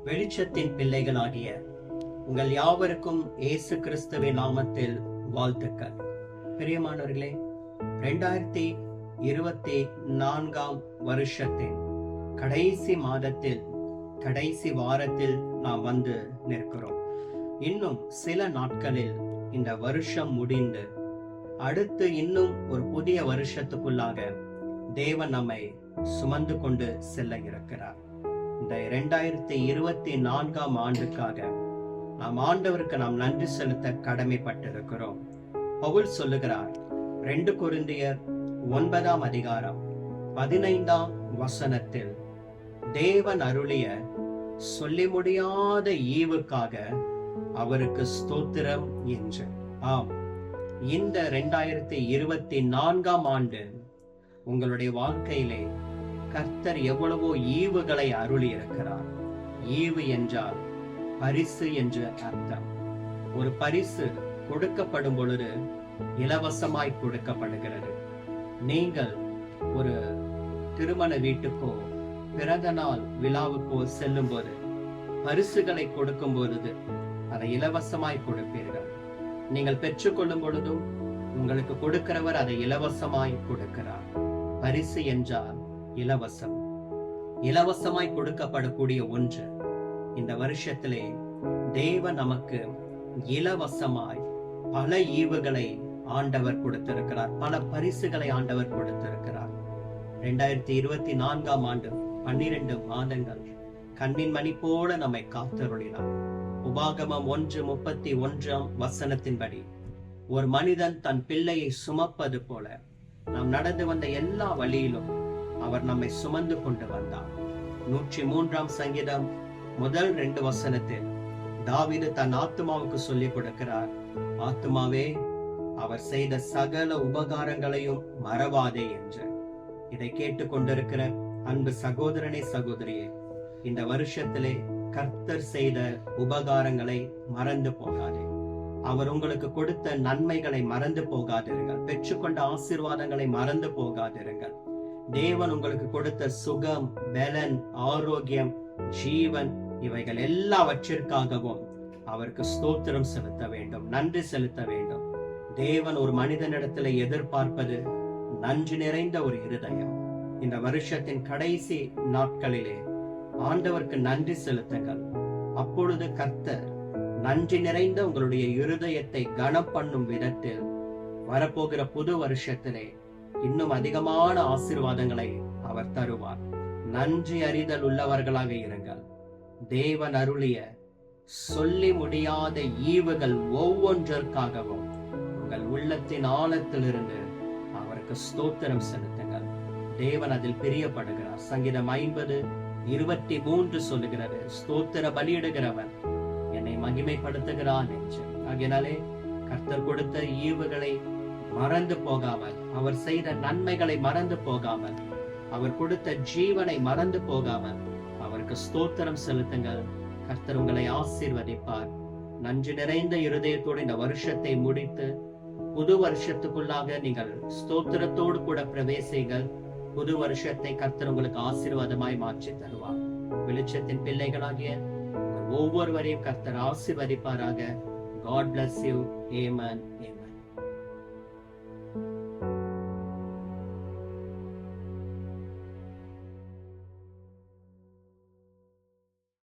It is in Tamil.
வெளிச்சத்தின் பிள்ளைகளாகிய உங்கள் யாவருக்கும் இயேசு கிறிஸ்துவின் நாமத்தில் வாழ்த்துக்கள். பிரியமானவர்களே, 2024 வருஷத்தின் கடைசி மாதத்தில் கடைசி வாரத்தில் நாம் வந்து நிற்கிறோம். இன்னும் சில நாட்களில் இந்த வருஷம் முடிந்து அடுத்து இன்னும் ஒரு புதிய வருஷத்துக்குள்ளாக தேவன் நம்மை சுமந்து கொண்டு செல்ல இருக்கிறார். இந்த 2024 ஆண்டுக்காக நாம் ஆண்டவருக்கு நாம் நன்றி செலுத்த கடமைப்பட்டிருக்கிறோம். பவுல் சொல்லுகிறார், 2 கொரிந்தியர் 9 அதிகாரம் 15 தேவன் அருளிய சொல்லி முடியாத ஈவுக்காக அவருக்கு ஸ்தோத்திரம் என்று. ஆம், இந்த 2024 ஆண்டு உங்களுடைய வாழ்க்கையிலே கர்த்தர் எவ்வளவோ ஈவுகளை அருளி இருக்கிறார். ஈவு என்றால் பரிசு என்று அர்த்தம். ஒரு பரிசு கொடுக்கப்படும் பொழுது இலவசமாய் கொடுக்கப்படுகிறது. நீங்கள் ஒரு திருமண வீட்டுக்கோ பிறந்த நாள் விழாவுக்கோ செல்லும் போது பரிசுகளை கொடுக்கும் பொழுது அதை இலவசமாய் கொடுப்பீர்கள். நீங்கள் பெற்றுக்கொள்ளும் பொழுதும் உங்களுக்கு கொடுக்கிறவர் அதை இலவசமாய் கொடுக்கிறார். பரிசு என்றால் இலவசம். இலவசமாய் கொடுக்கப்படக்கூடிய ஒன்று. இந்த வருஷத்திலே தேவன் நமக்கு இலவசமாய் பல ஈவுகளை ஆண்டவர் கொடுத்திருக்கிறார். பல பரிசுகளை ஆண்டவர் கொடுத்திருக்கிறார். 2024 ஆண்டு 12 மாதங்கள் கண்ணின் மணி போல நம்மை காத்தருளினார். உபாகமம் 1:31 ஒரு மனிதன் தன் பிள்ளையை சுமப்பது போல நாம் நடந்து வந்த எல்லா வழியிலும் அவர் நம்மை சுமந்து கொண்டு வந்தார். 103 சங்கீதம் 2 தாவீது தன் ஆத்துமாவுக்கு சொல்லிக் கொடுக்கிறார், ஆத்துமாவே அவர் செய்த சகல உபகாரங்களையும் மறவாதே என்று. இதை கேட்டுக்கொண்டிருக்கிற அன்பு சகோதரனே, சகோதரியே, இந்த வருஷத்திலே கர்த்தர் செய்த உபகாரங்களை மறந்து போகாதே. அவர் உங்களுக்கு கொடுத்த நன்மைகளை மறந்து போகாதிருங்கள். பெற்றுக்கொண்ட ஆசீர்வாதங்களை மறந்து போகாதிருங்கள். தேவன் உங்களுக்கு கொடுத்த சுகம், பலன், ஆரோக்கியம், ஜீவன், இவைகள் எல்லாவற்றிற்காகவும் அவருக்கு ஸ்தோத்திரம் செலுத்த வேண்டும், நன்றி செலுத்த வேண்டும். தேவன் ஒரு மனிதனிடத்துல எதிர்பார்ப்பது நன்றி நிறைந்த ஒரு இருதயம். இந்த வருஷத்தின் கடைசி நாட்களிலே ஆண்டவருக்கு நன்றி செலுத்துங்கள். அப்பொழுது கர்த்தர் நன்றி நிறைந்த உங்களுடைய இருதயத்தை கனம் பண்ணும் விதத்தில் வரப்போகிற புது வருஷத்திலே இன்னும் அதிகமான ஆசீர்வாதங்களை அவர் தருவார். நன்றி அறிதல் உள்ளவர்களாக இருங்கள். தேவன் அருளிய சொல்லி முடியாத ஈவுகள் ஒவ்வொன்றிற்காகவும் உங்கள் உள்ளத்தின் ஆழத்திலிருந்து அவருக்கு ஸ்தோத்திரம் செலுத்துங்கள். தேவன் அதில் பிரியப்படுகிறார். சங்கீதம் 50:23 சொல்லுகிறது, ஸ்தோத்திர பலியிடுகிறவன் என்னை மகிமைப்படுத்துகிறான் என்று. ஆகையினாலே கர்த்தர் கொடுத்த ஈவுகளை மறந்து போகாமல், அவர் செய்த நன்மைகளை மறந்து போகாமல், அவர் கொடுத்த ஜீவனை மறந்து போகாமல் அவருக்கு ஸ்தோத்திரம் செலுத்துங்கள். கர்த்தர் உங்களை ஆசீர்வதிப்பார். நன்றி நிறைந்த இருதயத்தோடு இந்த வருஷத்தை முடித்து புது வருஷத்துக்குள்ளாக நீங்கள் ஸ்தோத்திரத்தோடு கூட பிரவேசிங்கள். புது வருஷத்தை கர்த்தர் உங்களுக்கு ஆசீர்வாதமாய் மாற்றி தருவார். வெளிச்சத்தின் பிள்ளைகளாகிய ஒவ்வொருவரையும் கர்த்தர் ஆசீர்வதிப்பாராக. God bless you. Amen. Amen.